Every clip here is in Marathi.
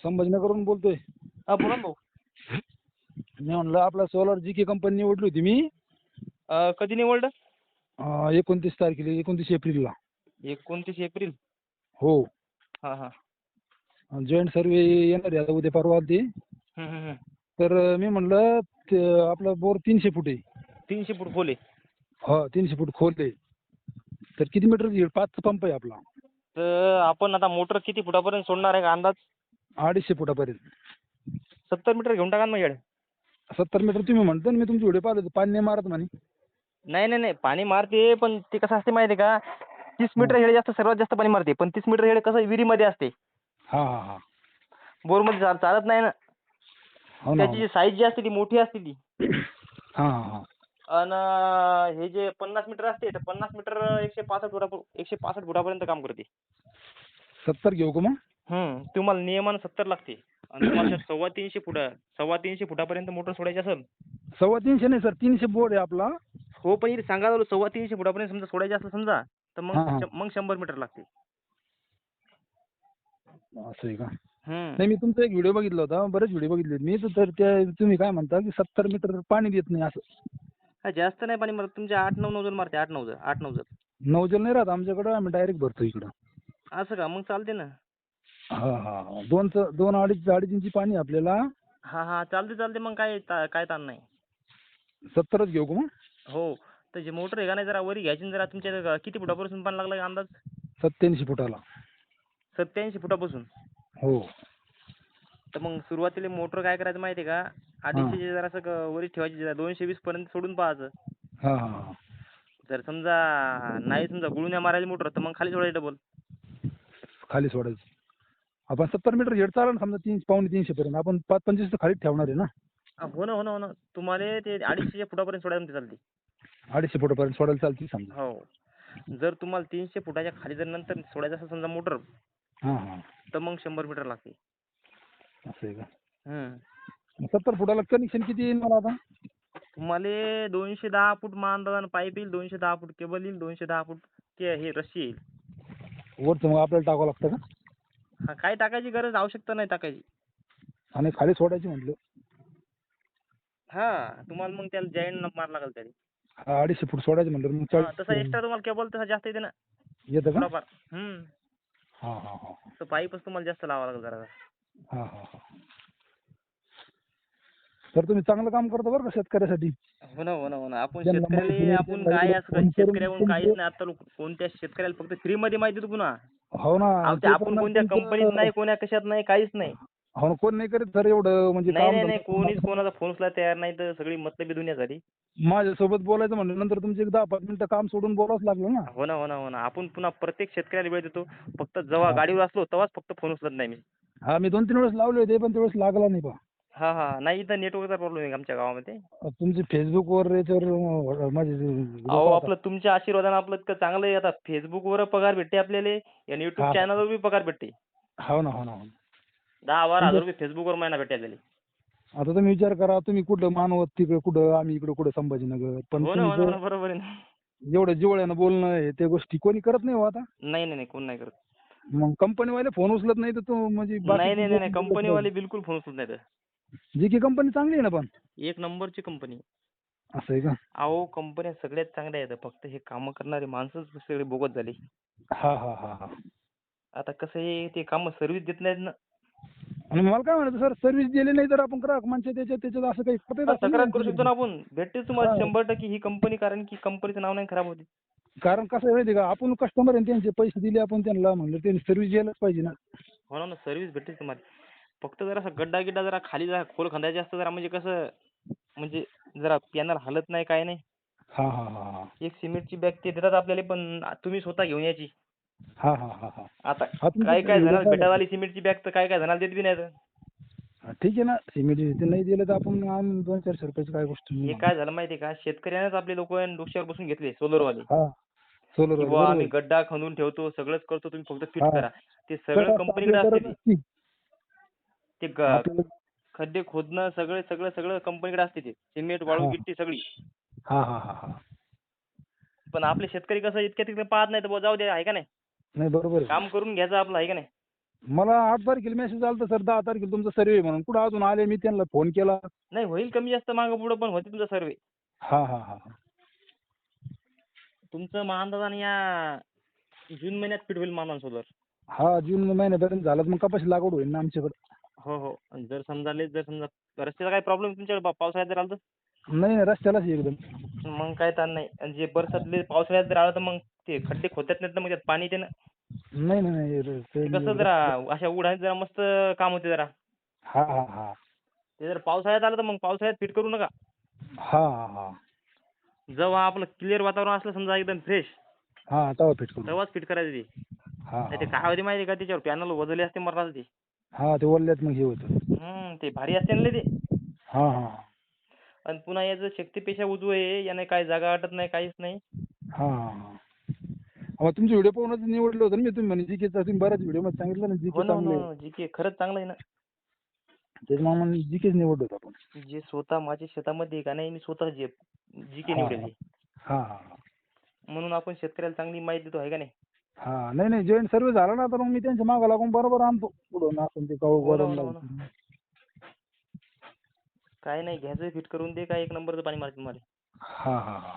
संभाजीनगरवरून बोलतोय. हा बोला ना भाऊ. मी म्हणलं आपला सोलार जी के कंपनी निवडली होती मी कधी निवडलं? 29 तारखेला 29 एप्रिलला. 29 एप्रिल. हो. हा हा. जॉईंट सर्वे येणार आहे आता उद्या परवा ते. तर मी म्हणलं आपला बोर 300 फूट आहे. 300 फूट खोल आहे. हा 300 फूट खोल आहे. तर किती मीटर येईल? 5चा पंप आहे आपला. तर आपण आता मोटर किती फुटापर्यंत सोडणार आहे का अंदाज? 250 फुटापर्यंत. 70 मीटर घेऊन टाका ना मग येडे. 70 मीटर तुम्ही म्हणता ना, मी तुमचे व्हिडिओ पाहिले पाणी नाही मारत म्हणे. नाही नाही नाही, पाणी मारते पण ते कसं असते माहिती आहे का? 30 मीटर हेडे जास्त सर्वात जास्त पाणी मारते, पण 30 मीटर हेडे कसं विहिरीमध्ये असते. हा हा हा. बोरमध्ये चालत नाही ना. हो ना. त्याची जी साईज जी असते ती मोठी असते ती. हा हा हा. आणि हे जे 50 मीटर असते तर 50 मीटर 165 फुटापर्यंत काम करते. 70 घेऊ का मग? तुम्हाला नियमानं 70 लागते. आणि तुम्हाला 350 फुटापर्यंत मोटर सोडायची असेल. 350 नाही सर, 300 बोर आहे आपला. हो पण इथे सांगा 350 फुटापर्यंत समजा सोडायची असेल समजा, तर हा हा. मग 100 मीटर लागते. असं आहे का? हम्म. नाही, मी तुमचा एक व्हिडिओ बघितला होता, बरेच व्हिडिओ बघितले मी. तर त्या तुम्ही काय म्हणता की 70 मीटर पाणी देत नाही असं. हा जास्त नाही पाणी मारत, तुमच्या 8-9 नोजल मारते. 8-9 जण. नौजल नाही राहत आमच्याकडं, आम्ही डायरेक्ट भरतो इकडं. असं का? मग चालते ना. हा हा. 2-2.5 इंची पाणी आहे आपल्याला. हा चालते मग काय ताण नाही. 70च घेऊ का मग? हो. तर जे मोटर आहे का नाही जरा वरी घ्यायची ना जरा. तुमच्या किती फुटापासून पाणी लागलं अंदाज? 87 फुटाला. 87 फुटापासून. हो. तर मग सुरुवातीला मोटर काय करायचं माहिती आहे का? 250 जरासं वरी ठेवायची, 220 पर्यंत सोडून पाहायचं. हा हा. जर समजा नाही गुळण्या मारायला मोटर तर मग खाली सोडायचं डबल. खाली सोडायचं. आपण 70 मीटर हेड चालेल ना, समजा 300-350 पर्यंत. आपण 5-25 तर खालीच ठेवणार आहे ना. हो ना. तुम्हाला ते 250 फुटापर्यंत सोडायला चालते. 250 फुटापर्यंत सोडायला चालते समजा. हो. जर तुम्हाला 300 फुटाच्या खाली जर नंतर सोडायचं असेल समजा मोटर, हा हा. तर मग 100 मीटर लागते. असं आहे का? 70 हम्म. फुटाला कनेक्शन किती येईल मला आता? तुम्हाला 210 फूट मानधन पाईप येईल, 210 फूट केबल येईल, 210 फूट ते हे रस्सी येईल. वरचं मग आपल्याला टाकावं लागतं का? हा काय टाकायची गरज आवश्यकता नाही टाकायची. आणि खाली सोडायची म्हटलं. तुम्हाला मग त्याला जॉईंट मार लागेल त्याला. 250 फूट सोडायचं म्हटलं मग तसा 40 एक्स्ट्रा तुम्हाला केबल तसा जास्त येते ना येतं का? थोडाफार. हा हा हा. तर पाईपच तुम्हाला जास्त लावावा लागेल जरा. हा हा हा. तर तुम्ही चांगलं काम करता बरं का शेतकऱ्यासाठी. हो ना. आपण ज्यांना माहिती शेतकऱ्याला नाही आपण त्यांना काय इकडे असं फोन करून शेतकऱ्याहून काहीच नाही. आता कोणत्या शेतकऱ्याला फक्त फ्रीमध्ये माहिती देतो पुन्हा. हो ना. ते आपण पण कोणत्या कंपनीत नाही, कोण्या कशात नाही, काहीच नाही. हो ना, कोण नाही करीत सर एवढं म्हणजे काम नाही. कोणीच कोणाचा फोन उचलायला तयार नाही. तर सगळी मतलबी दुनिया झाली. माझ्यासोबत बोलायचं म्हणलं नंतर तुमचे 10-5 मिनिटं काम सोडून बोलावंच लागलं ना. हो ना. आपण पुन्हा प्रत्येक शेतकऱ्याला वेळ देतो. फक्त जेव्हा गाडीवर असलो तेव्हाच फक्त फोन उचलत नाही मी. हा, मी 2-3 वेळेस लावले होते पण त्यावेळेस लागला नाही पहा. नाही इथं नेटवर्कचा प्रॉब्लेम आहे आमच्या गावामध्ये. तुमचे फेसबुकवर याच्यावर माझे अहो आपलं तुमच्या आशीर्वादानं आपलं इतकं चांगलं आहे. आता फेसबुकवर पगार भेटते आपल्याला आणि युट्यूब चॅनलवर बी पगार भेटते. हो ना. 10-12 हजार रुपये फेसबुकवर महिना भेटते आपल्याला. आता तुम्ही विचार करा, तुम्ही कुठं मानवत तिकडे कुठं, आम्ही इकडे कुठं संभाजीनगर. पण हो ना, बरोबर आहे ना. एवढं जिवळ्यानं बोलणं हे त्या गोष्टी कोणी करत नाही हो आता. नाही कोण नाही करत. मग कंपनीवाले फोन उचलत नाही तर तो म्हणजे नाही कंपनीवाले बिलकुल फोन उचलत नाहीत. जी की कंपनी चांगली आहे ना पण. एक नंबरची कंपनी. असं आहे का? अहो कंपन्या सगळ्यात चांगल्या आहेत. फक्त हे कामं करणारे माणसंच सगळे बोगस झाली. हा. आता कसं आहे ते कामं सर्व्हिस देत नाहीत ना. आणि मला काय म्हणायचं सर, सर्व्हिस दिली नाही तर आपण ग्राहक माणसं त्याच्यात असं काही तक्रार करू शकतो ना आपण. भेटतेच तुम्हाला 100% ही कंपनी, कारण की कंपनीचं नाव नाही खराब होते. कारण कसं आहे माहिती का, आपण कस्टमर आहे त्यांचे पैसे दिले आपण त्यांना, म्हणलं त्यांनी सर्व्हिस द्यायलाच पाहिजे ना. हो ना, सर्व्हिस भेटते तुम्हाला. फक्त जरा गड्डा जरा खाली जरा खोल खंदायचे असतं जरा, म्हणजे कसं म्हणजे जरा पॅनल हलत नाही काय नाही. हा. एक सिमेंटची बॅग ते देतात आपल्याला, पण तुम्ही स्वतः घेऊन यायची. हा. आता काय जणाला भेटायला आली सिमेंटची बॅग, तर काय जणाला देत बी नाही. ठीक आहे ना, सिमेंट नाही दिलं तर आपण 200-400 रुपयाची काय गोष्ट हे नाही. काय झालं माहिती आहे का, शेतकऱ्यानेच आपले लोक डोक्यावर बसून घेतले सोलरवाले. सोलर की बुवा आम्ही गड्डा खणून ठेवतो, सगळंच करतो, तुम्ही फक्त फिट करा. ते सगळं कंपनीकडे असते. ते खड्डे खोदणं सगळं कंपनीकडे असते. ते सिमेंट वाळू गिट्टी सगळी. हा. पण आपले शेतकरी कसं इतक्या तिकडे पाहत नाही, तर जाऊ दे, आहे का नाही. नाही बरोबर काम करून घ्यायचं आपलं, आहे का नाही. मला 8 तारखेला मेसेज आलता सर, 10 तारखेला तुमचा सर्वे म्हणून. कुठं अजून आले? मी त्यांना फोन केला. नाही होईल कमी जास्त मागं पुढं, पण होते तुमचा सर्वे. हा हा हा हा. तुमचं महाअंदाजाने या जून महिन्यात फिट होईल मामान सोलर. हा, जून महिन्यापर्यंत झालं तर मग कपाशी लागवड होईल ना आमच्याकडे. हो हो. आणि जर समजा रस्त्याचा काही प्रॉब्लेम तुमच्याकडे पावसाळ्यात जर आलं तर? नाही नाही, रस्त्यालाच आहे एकदम. मग काय ताण नाही. आणि जे बरसातले पावसाळ्यात जर आलं तर मग ते खड्डे खोदत नाहीत ना, मग त्यात पाणी येते ना. नाही नाही नाही, ते कसं जरा अशा उडाने जरा मस्त काम होते जरा. हा हा हा ते जर पावसाळ्यात आलं तर मग पावसाळ्यात फिट करू नका. हा हा हा जेव्हा आपलं क्लिअर वातावरण असलं समजा एकदम फ्रेश, हा, तेव्हा फिट करू. तेव्हाच फिट करायचं ते. हा नाही ते हा काय होते माहिती का, त्याच्यावर पॅनल वजले असते मरणाचं ते. हा, ते ओल्यात मग हे होतं. ते भारी असते ना लय ते. हा हा आणि पुन्हा याचं शक्तीपेक्षा उजवं आहे, याने काय जागा वाटत नाही, काहीच नाही. हा हा. मग तुमचे व्हिडिओ पाहूनच निवडलं होतं ना मी. तुम्ही म्हणे जीकेचा, तुम्ही बऱ्याच व्हिडिओ मध्ये सांगितलं ना हो जीके ना हो चांगले. ना. जीके खरंच चांगलं आहे ना. तेच मग जीकेच निवडलं होतं आपण. जे स्वतः माझ्या शेतामध्ये का नाही, मी स्वतः जीके हा निवडेल. हा हा म्हणून आपण शेतकऱ्याला चांगली माहिती देतो, आहे का नाही? हा. नाही नाही, जॉईंट सर्व्हिस झाला ना तर मग मी त्यांच्या मागं लागून बरोबर आणतो पुढं आपण ते हो ना हो गोडाऊन ना हो ना. लावतो. काय नाही, घ्यायचं फिट करून दे, काय एक नंबरचं पाणी मारते तुम्हाला. हा हा हा.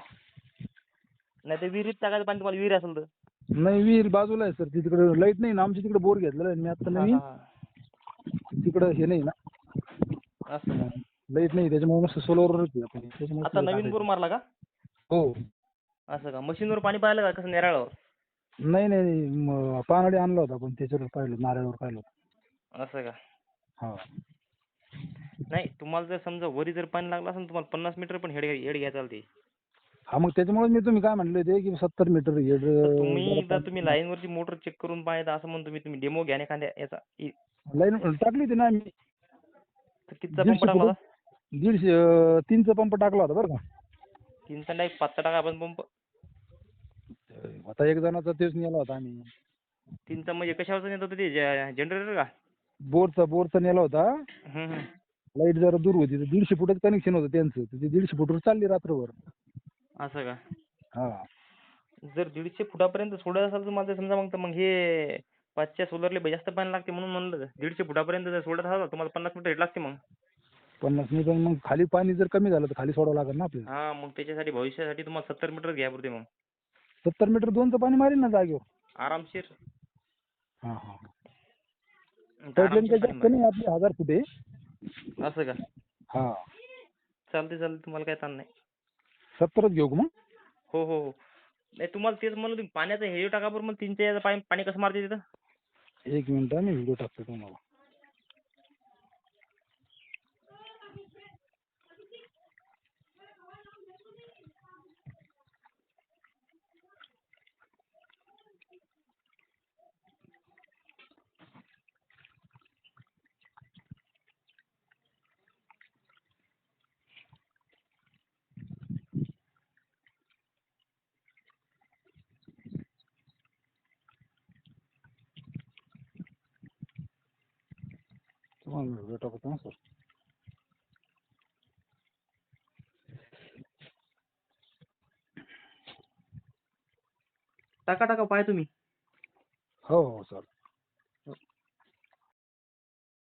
नाही तर विहिरीत टाकायचं पाणी तुम्हाला, विहीर असेल तर. नाही, विहीर बाजूला आहे सर, तिकडे लाईट नाही ना आमच्या. तिकडे बोर घेतलेला आहे मी आता हा नवीन. हा. तिकडं हे नाही ना, असं का? लाईट नाही, त्याच्यामुळे मस्त सोलरवरच आहे आपण. आता त्याच्यामुळे नवीन बोर टाकायचं. मारला का? हो. असं का? मशीनवर पाणी पाहिलं का, कसं नेराळावर? नाही नाही नाही, पानडी आणला होता पण त्याच्यावर पाहिलं, नारळावर पाहिलं होतं. असं का? हा नाही, तुम्हाला जर समजा वरी जर पाणी लागलं असेल, तुम्हाला 50 मीटर पण हेड घ्यायला चालते. हा, मग त्याच्यामुळे मी तुम्ही काय म्हणले ते की 70 मीटर हेड तर तुम्ही एकदा तुम्ही जरा. लाईनवरची मोटर चेक करून पाहिजे असं म्हणतो मी. तुम्ही डेमो घ्या ना एखाद्या याचा. लाईन टाकली होती ना आम्ही. तर कितीचा पंप 150 टाकला फूट, होता? 3चा पंप टाकला होता बरं का. 3चा नाही, 5चा टाका आपण पंप. आता एक जणाचा तेच नेला होता आम्ही. 3चा म्हणजे कशावरचा नेत होतं ते, जनरेटर का? बोरचा नेला होता. हं. लाईट जरा दूर होती तर 150 फुटच कनेक्शन होतं त्यांचं, तर ते 150 फुटवर चालली रात्रभर. असं का? हा जर 150 फुटापर्यंत सोडत असाल तुम्हाला, समजा मग तर मग हे 5च्या सोलरले जास्त पाणी लागते, म्हणून म्हणलं. 150 फुटापर्यंत जर सोडत असाल तुम्हाला 50 मीटर हेड लागते मग. 50 नाही, पण मग खाली पाणी जर कमी झालं तर खाली सोडावं लागेल ना आपल्याला. हा, मग त्याच्यासाठी भविष्यासाठी तुम्हाला 70 मीटर घ्या पुरते मग. 70 मीटर 2चं पाणी मारेल ना जागेवर. आरामशीर. हा हा. पाईपलाईन आरामशीर काही पाणी जास्त मारेल. नाही, आपली 1000 फूट आहे. असं का? हा. चालते तुम्हाला काय ताण नाही. 70च घेऊ का मग? हो हो हो. नाही, तुम्हाला तेच म्हणलं, तुम्ही पाण्याचं हे टाका बरं मग. 3च्या याचं पाणी कसं मारते तिथं? 1 मिनिट, मी व्हिडिओ टाकतो तुम्हाला. व्हिडिओ टाकतो ना सर. टाका पाय तुम्ही. हो हो सर.